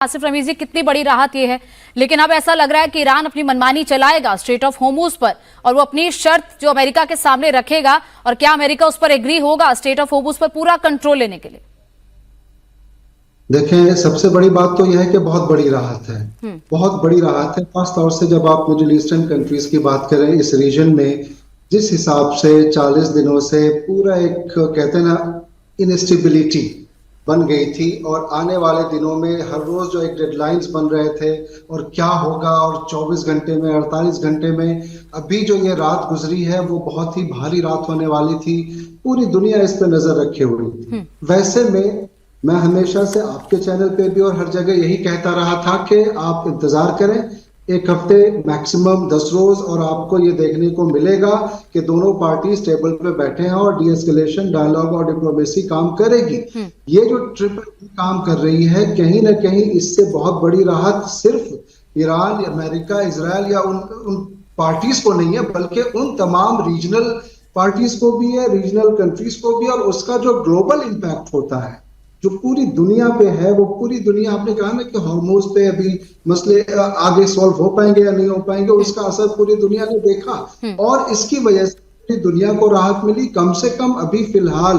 आसिफ रमीज जी, कितनी बड़ी राहत ये है, लेकिन अब ऐसा लग रहा है कि ईरान अपनी मनमानी चलाएगा स्ट्रेट ऑफ होर्मुज पर और वो अपनी शर्त जो अमेरिका के सामने रखेगा, और क्या अमेरिका उस पर एग्री होगा स्ट्रेट ऑफ होर्मुज पर पूरा कंट्रोल लेने के लिए? देखें, सबसे बड़ी बात तो यह है कि बहुत बड़ी राहत है, बहुत बड़ी राहत है। खास तौर से जब आप मिडिल ईस्टर्न कंट्रीज की बात करें, इस रीजन में जिस हिसाब से 40 दिनों से पूरा एक कहते हैं ना इनस्टेबिलिटी बन गई थी, और आने वाले दिनों में हर रोज जो एक डेडलाइंस बन रहे थे और क्या होगा, और 24 घंटे में 48 घंटे में अभी जो ये रात गुजरी है वो बहुत ही भारी रात होने वाली थी। पूरी दुनिया इस पे नजर रखे हुई थी। वैसे में मैं हमेशा से आपके चैनल पे भी और हर जगह यही कहता रहा था कि आप इंतजार करें, एक हफ्ते मैक्सिमम 10 रोज, और आपको ये देखने को मिलेगा कि दोनों पार्टी टेबल पे बैठे हैं और डीएस्केलेशन, डायलॉग और डिप्लोमेसी काम करेगी। ये जो ट्रिपल काम कर रही है, कहीं ना कहीं इससे बहुत बड़ी राहत सिर्फ ईरान, अमेरिका, इजराइल या उन पार्टीज को नहीं है, बल्कि उन तमाम रीजनल पार्टीज को भी है, रीजनल कंट्रीज को भी, और उसका जो ग्लोबल इंपैक्ट होता है जो पूरी दुनिया पे है, वो पूरी दुनिया, आपने कहा ना कि हार्मोन्स पे अभी मसले आगे सॉल्व हो पाएंगे या नहीं हो पाएंगे, उसका असर पूरी दुनिया ने देखा, और इसकी वजह से पूरी दुनिया को राहत मिली। कम से कम अभी फिलहाल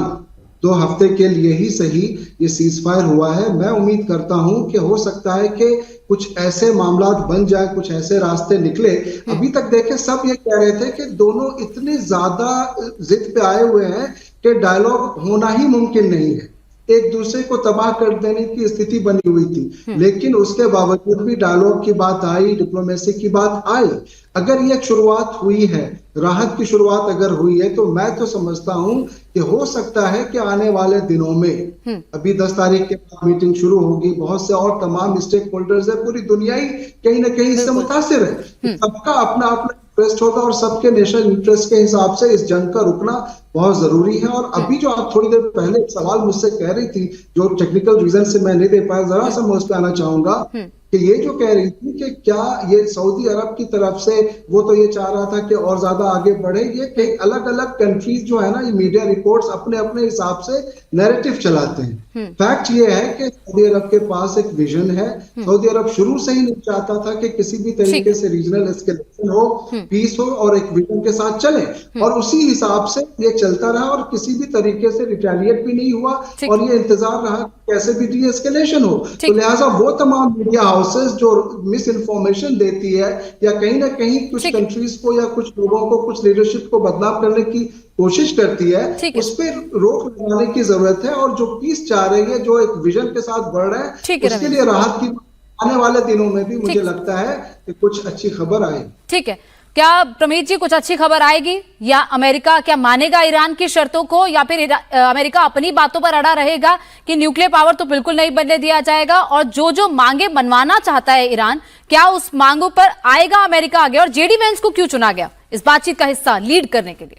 2 हफ्ते के लिए ही सही ये सीजफायर हुआ है। मैं उम्मीद करता हूं कि हो सकता है कि कुछ ऐसे मामला बन जाए, कुछ ऐसे रास्ते निकले। अभी तक देखें, सब ये कह रहे थे कि दोनों इतने ज्यादा जिद पे आए हुए हैं कि डायलॉग होना ही मुमकिन नहीं है, एक दूसरे को तबाह कर देने की स्थिति बनी हुई थी। लेकिन उसके बावजूद भी डायलॉग की बात आई, डिप्लोमेसी की बात आई। अगर ये शुरुआत हुई है, राहत की शुरुआत अगर हुई है, तो मैं तो समझता हूं कि हो सकता है कि आने वाले दिनों में, अभी 10 तारीख के बाद मीटिंग शुरू होगी, बहुत से और तमाम स्टेक होल्डर्स है, पूरी दुनिया ही कहीं ना कहीं इससे मुतासिर है। सबका अपना अपना इंटरेस्ट होगा और सबके नेशनल इंटरेस्ट के हिसाब से इस जंग का रुकना बहुत जरूरी है। और अभी जो आप थोड़ी देर पहले एक सवाल मुझसे कह रही थी, जो टेक्निकल रीजन से मैं नहीं दे पाया, जरा सा मैं उस पर आना चाहूंगा कि ये जो कह रही थी कि क्या ये सऊदी अरब की तरफ से, वो तो ये चाह रहा था कि और ज्यादा आगे बढ़े, ये कि अलग अलग कंट्रीज जो है ना, ये मीडिया रिपोर्ट्स अपने अपने हिसाब से नैरेटिव चलाते हैं। फैक्ट ये है कि सऊदी अरब के पास एक विजन है। सऊदी अरब शुरू से ही नहीं चाहता था कि किसी भी तरीके से रीजनल एस्केलेशन हो, पीस हो, और एक विजन के साथ चले, और उसी हिसाब से ये चलता रहा, और किसी भी तरीके से रिटेलिएट भी नहीं हुआ, और ये इंतजार रहा कैसे भी डी एस्केलेशन हो। तो लिहाजा वो तमाम मीडिया हाउसेस जो मिस इन्फॉर्मेशन देती है, या कहीं ना कहीं कुछ कंट्रीज को या कुछ लोगों को, कुछ लीडरशिप को बदनाम करने की कोशिश करती है, उस पर रोक लगाने की जरूरत है। और जो पीस चाह रही है, जो एक विजन के साथ बढ़ रहा है, उसके लिए राहत की आने वाले दिनों में भी मुझे लगता है कि कुछ अच्छी खबर आएगी। ठीक है, क्या प्रमीत जी कुछ अच्छी खबर आएगी, या अमेरिका क्या मानेगा ईरान की शर्तों को, या फिर अमेरिका अपनी बातों पर अड़ा रहेगा कि न्यूक्लियर पावर तो बिल्कुल नहीं बनने दिया जाएगा, और जो जो मांगे मनवाना चाहता है ईरान, क्या उस मांगों पर आएगा अमेरिका आगे? और जेडी वेंस को क्यों चुना गया इस बातचीत का हिस्सा लीड करने के लिए?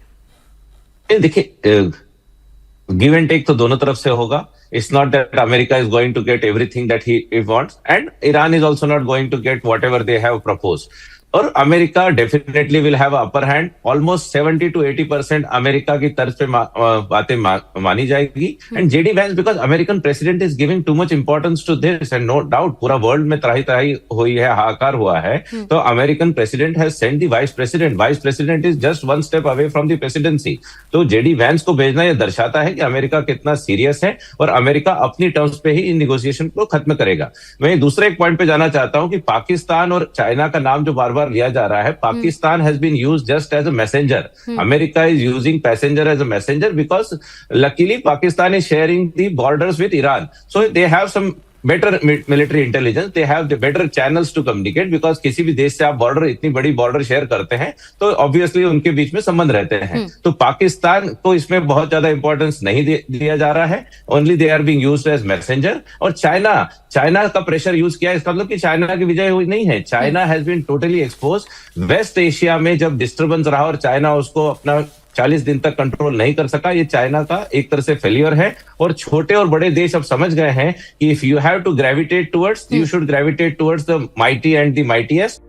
देखिए, गिव एंड टेक तो दोनों तरफ से होगा। It's not that America is going to get everything that he wants, and Iran is also not going to get whatever they have proposed. और America definitely will have upper hand. Almost 70 to 80% America की तरफ से बातें मानी जाएगी। And JD Vance, because American president is giving too much importance to this, and no doubt पूरा world में त्राही त्राही हुई है, हाहाकार हुआ है। तो American president has sent the vice president is just 1 step away from the presidency. तो जेडी वैंस को भेजना यह दर्शाता है कि अमेरिका कितना सीरियस है, और अमेरिका अपनी टर्म्स पे ही इन निगोशिएशन को खत्म करेगा। मैं दूसरे एक पॉइंट पे जाना चाहता हूं कि पाकिस्तान और चाइना का नाम जो बार बार लिया जा रहा है, Pakistan has been used just as a messenger. America is using passenger as a messenger because luckily Pakistan is sharing the borders with Iran. So they have some better military intelligence, they have the better channels to communicate, because किसी भी देश से आप border, इतनी बड़ी border share करते हैं तो ऑब्वियसली उनके बीच में संबंध रहते हैं। तो पाकिस्तान को इसमें बहुत ज्यादा इंपॉर्टेंस नहीं दिया जा रहा है, only they are being used as messenger. और चाइना का प्रेशर यूज किया, इसका मतलब कि चाइना की विजय हुई नहीं है। China has been totally expose. West Asia में जब डिस्टर्बेंस रहा और चाइना उसको अपना 40 दिन तक कंट्रोल नहीं कर सका, ये चाइना का एक तरह से फेलियर है। और छोटे और बड़े देश अब समझ गए हैं कि if you have to gravitate towards, you should gravitate towards the mighty and the mightiest.